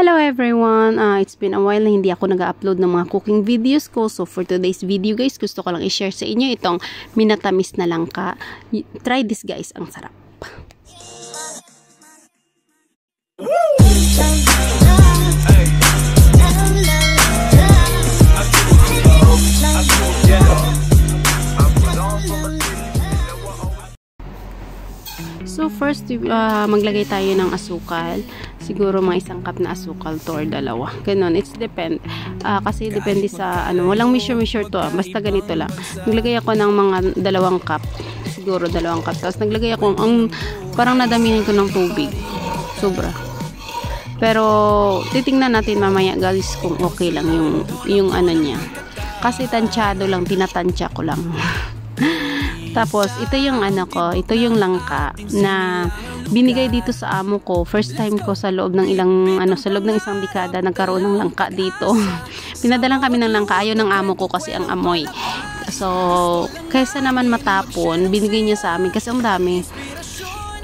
Hello everyone! It's been a while na hindi ako nag-upload ng mga cooking videos ko. So for today's video guys, gusto ko lang i-share sa inyo itong minatamis na langka. Try this guys, ang sarap. So first, maglagay tayo ng asukal. Siguro mga 1 cup na asukal to or 2. Ganon. It's depend. Kasi depende sa walang measure to. Basta ganito lang. Naglagay ako ng mga 2 cup. Siguro 2 cup. Tapos naglagay ako parang nadamihan ko ng tubig. Sobra. Pero titingnan natin mamaya guys kung okay lang yung niya. Kasi tansyado lang, tinatansya ko lang. Tapos, ito yung ito yung langka na binigay dito sa amo ko. First time ko sa loob ng sa loob ng 1 dekada nagkaroon ng langka dito. Pinadalan kami ng langka, ayaw ng amo ko kasi ang amoy. So, kaysa naman matapon, binigay niya sa amin kasi ang dami.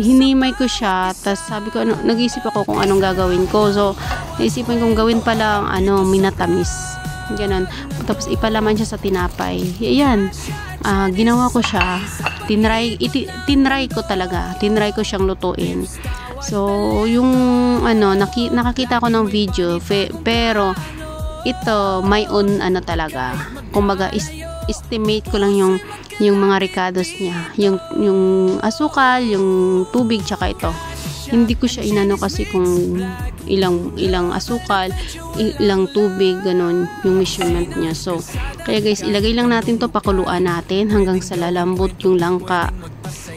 Hinimay ko siya, tapos sabi ko, nag-iisip ako kung anong gagawin ko. So, naisipan kong gawin pala minatamis. Ganon. Tapos, ipalaman siya sa tinapay. Ayan. Ginawa ko siya, tinry ko talaga, tinry ko siyang lutuin. So yung nakakita ko ng video, pero ito my own talaga, kumbaga estimate ko lang yung mga ricados niya, yung asukal, yung tubig, tsaka ito. Hindi ko siya inano kasi kung ilang asukal, ilang tubig, ganun yung measurement niya. So, kaya guys, ilagay lang natin to, pakuluan natin hanggang sa lalambot yung langka.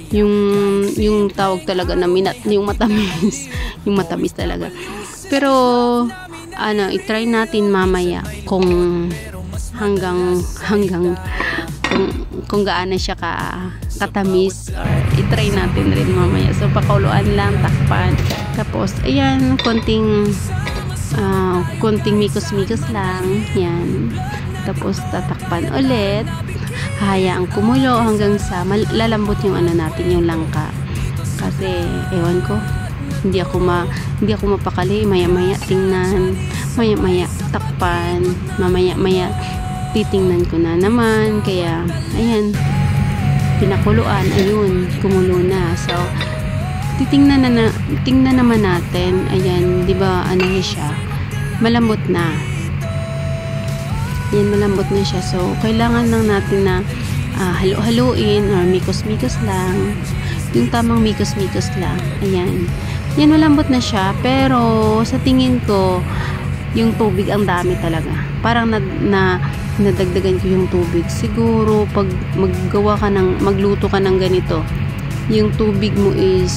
Yung tawag talaga na yung matamis. Yung matamis talaga. Pero, i-try natin mamaya kung hanggang kung gaano siya katamis, or i-try natin rin mamaya. So pakuluan lang, takpan, tapos ayan, konting mikos-mikos lang yan, tapos tatakpan ulit, hahayaan kumulo hanggang sa lalambot yung natin, yung langka. Kasi ewan ko, hindi ako mapakali, maya-maya tingnan, maya-maya takpan, mamaya-maya titingnan ko na naman. Kaya ayan, pinakuluan, ayun, kumulo na. So tingnan naman natin. Ayan, 'di ba siya? Malambot na. Yan, malambot na siya. So kailangan lang natin na halu-haluin or mikos-mikos lang. Yung tamang mikos-mikos lang. Ayan. Yan, malambot na siya, pero sa tingin ko yung tubig ang dami talaga. Parang nadagdagan ko yung tubig. Siguro pag magluto ka ng ganito, yung tubig mo is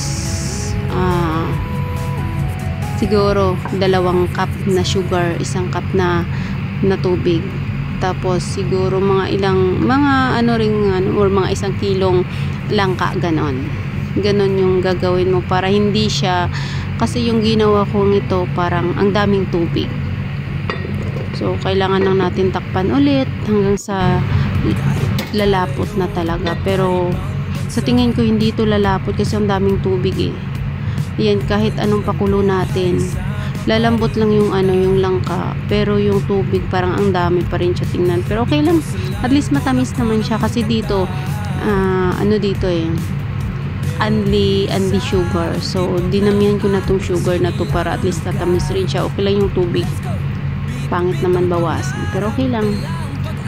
siguro 2 cup na sugar, 1 cup na tubig. Tapos siguro mga or mga 1 kilong langka, ganon yung gagawin mo para hindi siya, kasi yung ginawa kong ito parang ang daming tubig. So, kailangan lang natin takpan ulit hanggang sa lalapot na talaga. Pero, sa tingin ko hindi ito lalapot kasi ang daming tubig eh. Yan, kahit anong pakulo natin, lalambot lang yung langka. Pero yung tubig parang ang dami pa rin siya tingnan. Pero okay lang, at least matamis naman siya kasi dito, dito eh, only sugar. So, dinamihan ko na tong sugar na to para at least tatamis rin siya. Okay lang yung tubig. Pangit naman bawasan, pero okay lang.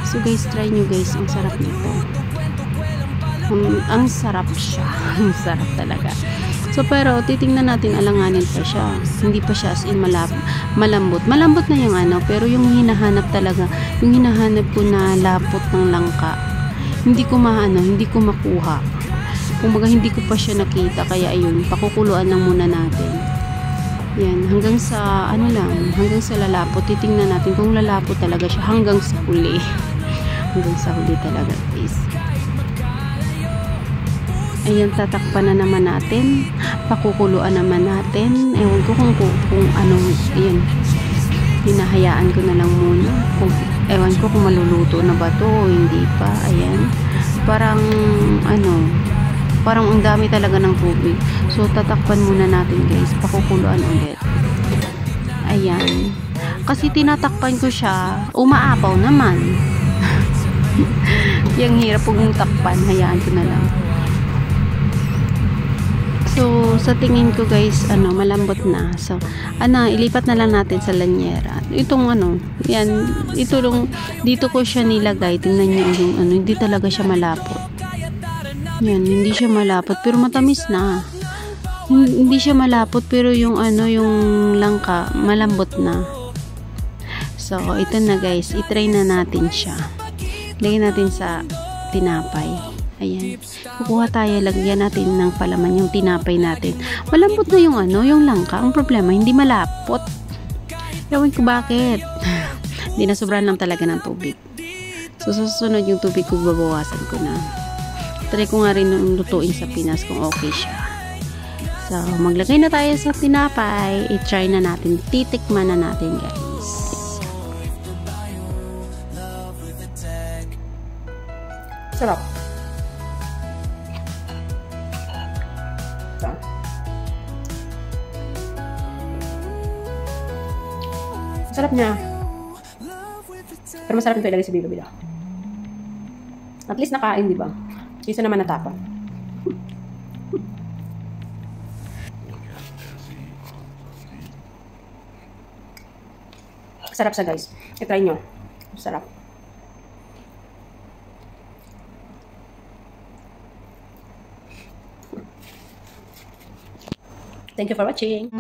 So guys, try nyo guys, ang sarap nito. Ang sarap siya. Ang sarap talaga. So pero titingnan natin, alanganin pa siya. Hindi pa siya as in malambot. Malambot na yung pero yung hinahanap talaga, yung hinahanap ko na lapot ng langka, hindi ko makuha. Kumbaga hindi ko pa siya nakita, kaya ayun, pakukuluan lang muna natin. Yan, hanggang sa hanggang sa lalapot. Titingnan natin kung lalapot talaga siya hanggang sa huli. Hanggang sa huli talaga guys. Ayan, tatakpan na naman natin, pakukuluan naman natin. Ewan ko kung ayan, hinahayaan ko na lang muna. Ewan ko kung maluluto na ba to o hindi pa. Ayan, parang parang ang dami talaga ng tubig. So tatakpan muna natin guys, pakukuluan ulit. Ayan. Ayan. Kasi tinatakpan ko siya, umaapaw naman. Yung hirap pong takpan, hayaan ko na lang. So, sa tingin ko guys, malambot na. So, ilipat na lang natin sa lanyera. Itong yan, dito ko siya nilagay. Tingnan niyo yung hindi talaga siya malapot. Yan, hindi siya malapot, pero matamis na. Hindi siya malapot, pero yung yung langka, malambot na. So, ito na guys, itry na natin siya. Lagyan natin sa tinapay. Ayan. Kukuha tayo, lagyan natin ng palaman yung tinapay natin. Malambot na yung langka. Ang problema, hindi malapot. Ewan ko bakit. Hindi na sobrahan lang talaga ng tubig. So, susunod yung tubig ko, babawasan ko na. Try ko nga rin nung lutuin sa Pinas kung okay siya. So, maglagay na tayo sa tinapay. I-try na natin. Titikman na natin, guys. Sarap. Ito. Sarap niya. Pero masarap nito ilagay sa bilo-bilo. At least nakain, di ba? Isa naman natapon. Sarap siya guys. I-try nyo. Sarap. Thank you for watching.